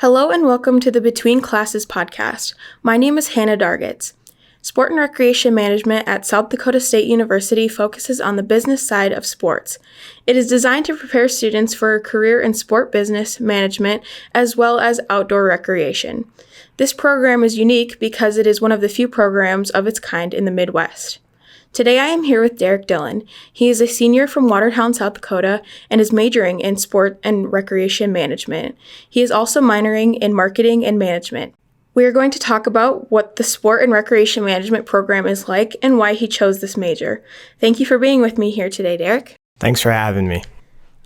Hello and welcome to the Between Classes podcast. My name is Hannah Dargitz. Sport and Recreation Management at South Dakota State University focuses on the business side of sports. It is designed to prepare students for a career in sport business management as well as outdoor recreation. This program is unique because it is one of the few programs of its kind in the Midwest. Today I am here with Derik Dillon. He is a senior from Watertown, South Dakota, and is majoring in sport and recreation management. He is also minoring in marketing and management. We are going to talk about what the sport and recreation management program is like and why he chose this major. Thank you for being with me here today, Derik. Thanks for having me.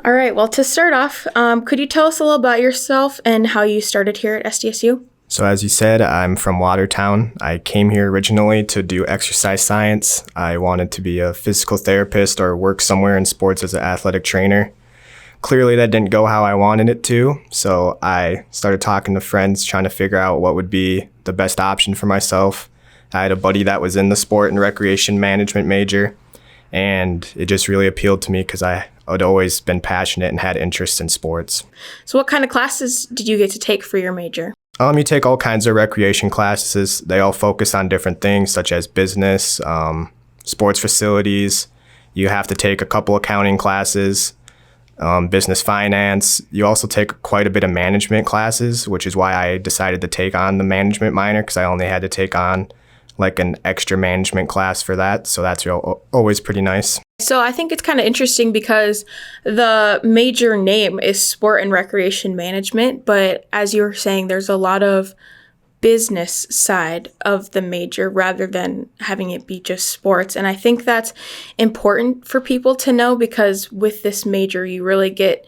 All right, well, to start off, could you tell us a little about yourself and how you started here at SDSU? So as you said, I'm from Watertown. I came here originally to do exercise science. I wanted to be a physical therapist or work somewhere in sports as an athletic trainer. Clearly that didn't go how I wanted it to, so I started talking to friends trying to figure out what would be the best option for myself. I had a buddy that was in the sport and recreation management major, and it just really appealed to me because I had always been passionate and had interest in sports. So what kind of classes did you get to take for your major? You take all kinds of recreation classes. They all focus on different things such as business, sports facilities. You have to take a couple accounting classes, business finance. You also take quite a bit of management classes, which is why I decided to take on the management minor because I only had to take on like an extra management class for that. So that's always pretty nice. So I think it's kind of interesting because the major name is sport and recreation management, but as you were saying, there's a lot of business side of the major rather than having it be just sports. And I think that's important for people to know because with this major, you really get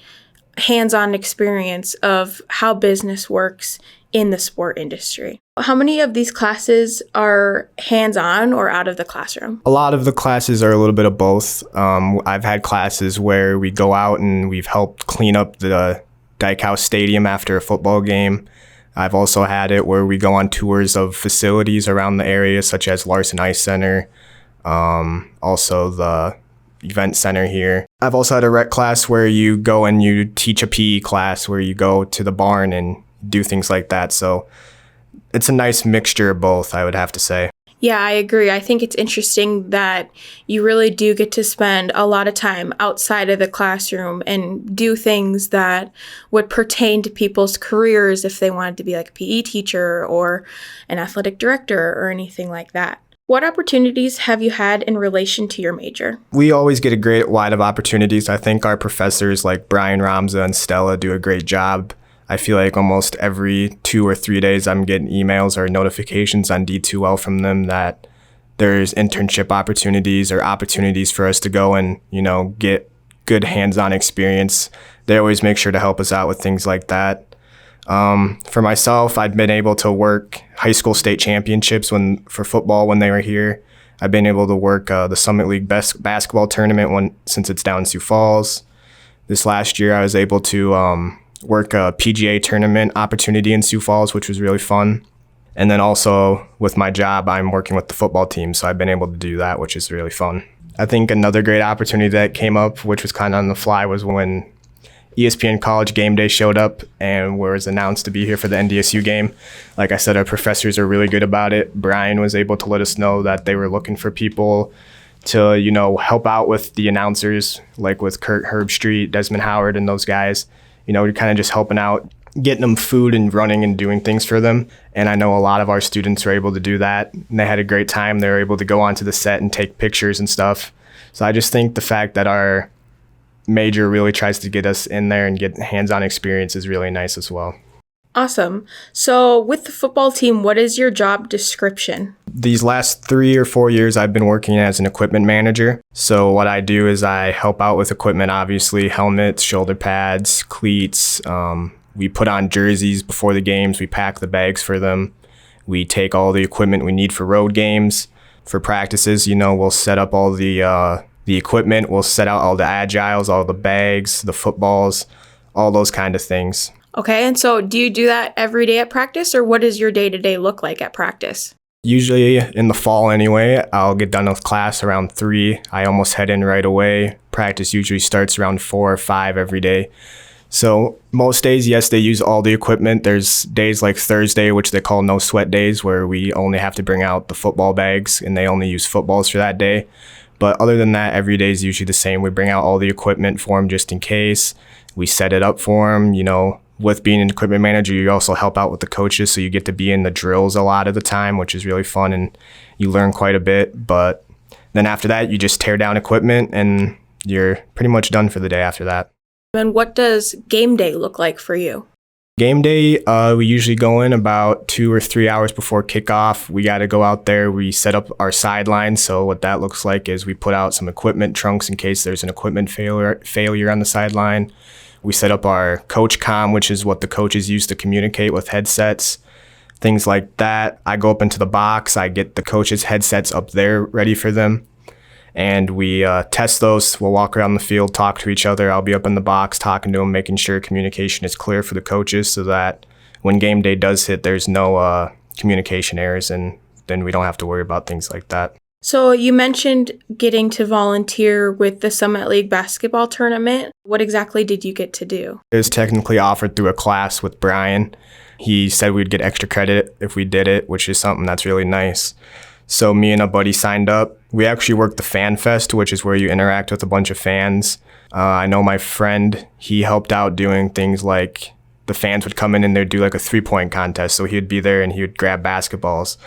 hands-on experience of how business works in the sport industry. How many of these classes are hands-on or out of the classroom? A lot of the classes are a little bit of both. I've had classes where we go out and we've helped clean up the Dyke House Stadium after a football game. I've also had it where we go on tours of facilities around the area, such as Larson Ice Center, also the event center here. I've also had a rec class where you go and you teach a PE class where you go to the barn and do things like that. So it's a nice mixture of both, I would have to say. Yeah, I agree. I think it's interesting that you really do get to spend a lot of time outside of the classroom and do things that would pertain to people's careers if they wanted to be like a PE teacher or an athletic director or anything like that. What opportunities have you had in relation to your major? We always get a great wide of opportunities. I think our professors like Brian Ramza and Stella do a great job. I feel like almost every 2 or 3 days I'm getting emails or notifications on D2L from them that there's internship opportunities or opportunities for us to go and, get good hands-on experience. They always make sure to help us out with things like that. For myself, I've been able to work high school state championships for football when they were here. I've been able to work the Summit League basketball tournament since it's down in Sioux Falls. This last year I was able to work a PGA tournament opportunity in Sioux Falls, which was really fun. And then also with my job, I'm working with the football team, so I've been able to do that, which is really fun. I think another great opportunity that came up, which was kind of on the fly, was when ESPN College Game Day showed up and was announced to be here for the NDSU game. Like I said, our professors are really good about it. Brian was able to let us know that they were looking for people to, help out with the announcers, like with Kurt Herbstreit, Desmond Howard, and those guys. We're kind of just helping out, getting them food and running and doing things for them. And I know a lot of our students were able to do that. And they had a great time. They were able to go onto the set and take pictures and stuff. So I just think the fact that our major really tries to get us in there and get hands-on experience is really nice as well. Awesome. So with the football team, what is your job description? These last 3 or 4 years, I've been working as an equipment manager. So what I do is I help out with equipment, obviously, helmets, shoulder pads, cleats. We put on jerseys before the games. We pack the bags for them. We take all the equipment we need for road games. For practices, we'll set up all the equipment. We'll set out all the agiles, all the bags, the footballs, all those kind of things. Okay, and so do you do that every day at practice, or what does your day-to-day look like at practice? Usually in the fall anyway, I'll get done with class around 3. I almost head in right away. Practice usually starts around 4 or 5 every day. So most days, yes, they use all the equipment. There's days like Thursday, which they call no sweat days, where we only have to bring out the football bags and they only use footballs for that day. But other than that, every day is usually the same. We bring out all the equipment for them just in case. We set it up for them. With being an equipment manager, you also help out with the coaches, so you get to be in the drills a lot of the time, which is really fun, and you learn quite a bit. But then after that, you just tear down equipment, and you're pretty much done for the day after that. And what does game day look like for you? Game day, we usually go in about 2 or 3 hours before kickoff. We got to go out there. We set up our sidelines. So what that looks like is we put out some equipment trunks in case there's an equipment failure on the sideline. We set up our coach comm, which is what the coaches use to communicate with headsets, things like that. I go up into the box. I get the coaches' headsets up there ready for them. And we test those. We'll walk around the field, talk to each other. I'll be up in the box talking to them, making sure communication is clear for the coaches so that when game day does hit, there's no communication errors, and then we don't have to worry about things like that. So you mentioned getting to volunteer with the Summit League basketball tournament. What exactly did you get to do? It was technically offered through a class with Brian. He said we'd get extra credit if we did it, which is something that's really nice. So me and a buddy signed up. We actually worked the Fan Fest, which is where you interact with a bunch of fans. I know my friend, he helped out doing things like the fans would come in and they'd do like a 3-point contest. So he'd be there and he would grab basketballs.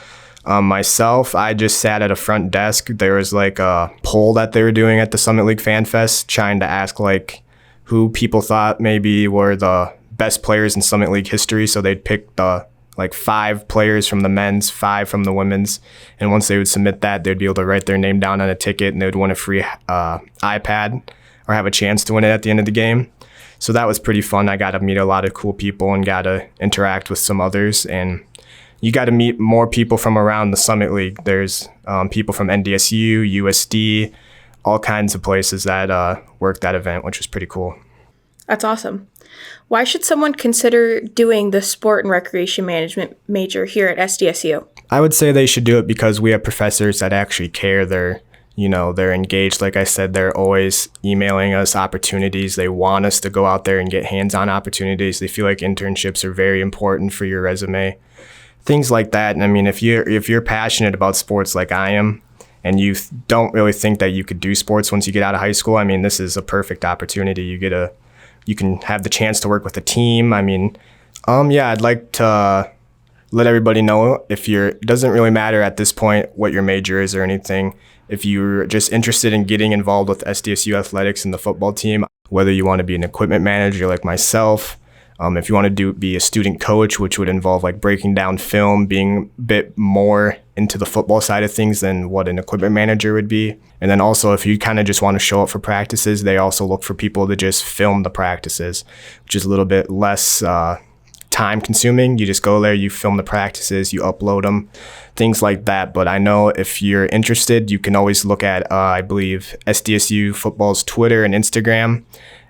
Myself, I just sat at a front desk. There was like a poll that they were doing at the Summit League Fan Fest, trying to ask like who people thought maybe were the best players in Summit League history. So they'd pick the 5 players from the men's, 5 from the women's. And once they would submit that, they'd be able to write their name down on a ticket and they would win a free iPad or have a chance to win it at the end of the game. So that was pretty fun. I got to meet a lot of cool people and got to interact with some others. And you got to meet more people from around the Summit League. There's people from NDSU, USD, all kinds of places that work that event, which was pretty cool. That's awesome. Why should someone consider doing the sport and recreation management major here at SDSU? I would say they should do it because we have professors that actually care. They're engaged. Like I said, they're always emailing us opportunities. They want us to go out there and get hands-on opportunities. They feel like internships are very important for your resume. Things like that. And I mean, if you're passionate about sports like I am, and you don't really think that you could do sports once you get out of high school, I mean, this is a perfect opportunity. You can have the chance to work with a team. I mean, I'd like to let everybody know it doesn't really matter at this point what your major is or anything. If you're just interested in getting involved with SDSU athletics and the football team, whether you want to be an equipment manager like myself, if you want to be a student coach, which would involve like breaking down film, being a bit more into the football side of things than what an equipment manager would be. And then also if you kind of just want to show up for practices, they also look for people to just film the practices, which is a little bit less time consuming. You just go there, you film the practices, you upload them, things like that. But I know if you're interested, you can always look at, I believe, SDSU football's Twitter and Instagram.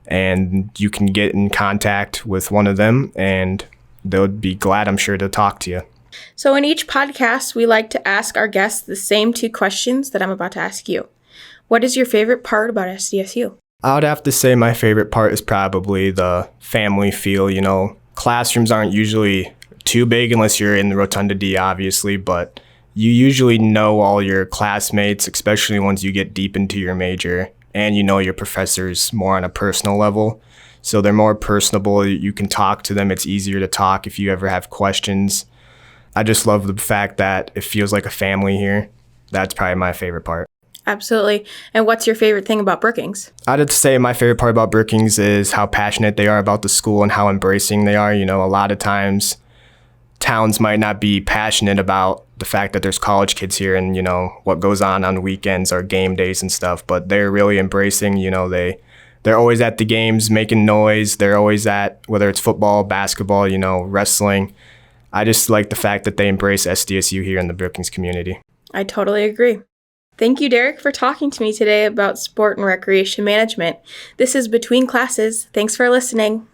And you can get in contact with one of them and they'll be glad, I'm sure, to talk to you. So in each podcast, we like to ask our guests the same 2 questions that I'm about to ask you. What is your favorite part about SDSU? I would have to say my favorite part is probably the family feel. Classrooms aren't usually too big unless you're in the Rotunda D, obviously, but you usually know all your classmates, especially once you get deep into your major. And your professors more on a personal level. So they're more personable. You can talk to them. It's easier to talk if you ever have questions. I just love the fact that it feels like a family here. That's probably my favorite part. Absolutely. And what's your favorite thing about Brookings? I'd have to say my favorite part about Brookings is how passionate they are about the school and how embracing they are. A lot of times towns might not be passionate about the fact that there's college kids here and, what goes on weekends or game days and stuff, but they're really embracing, they're always at the games making noise. They're always at, whether it's football, basketball, wrestling. I just like the fact that they embrace SDSU here in the Brookings community. I totally agree. Thank you, Derik, for talking to me today about sport and recreation management. This is Between Classes. Thanks for listening.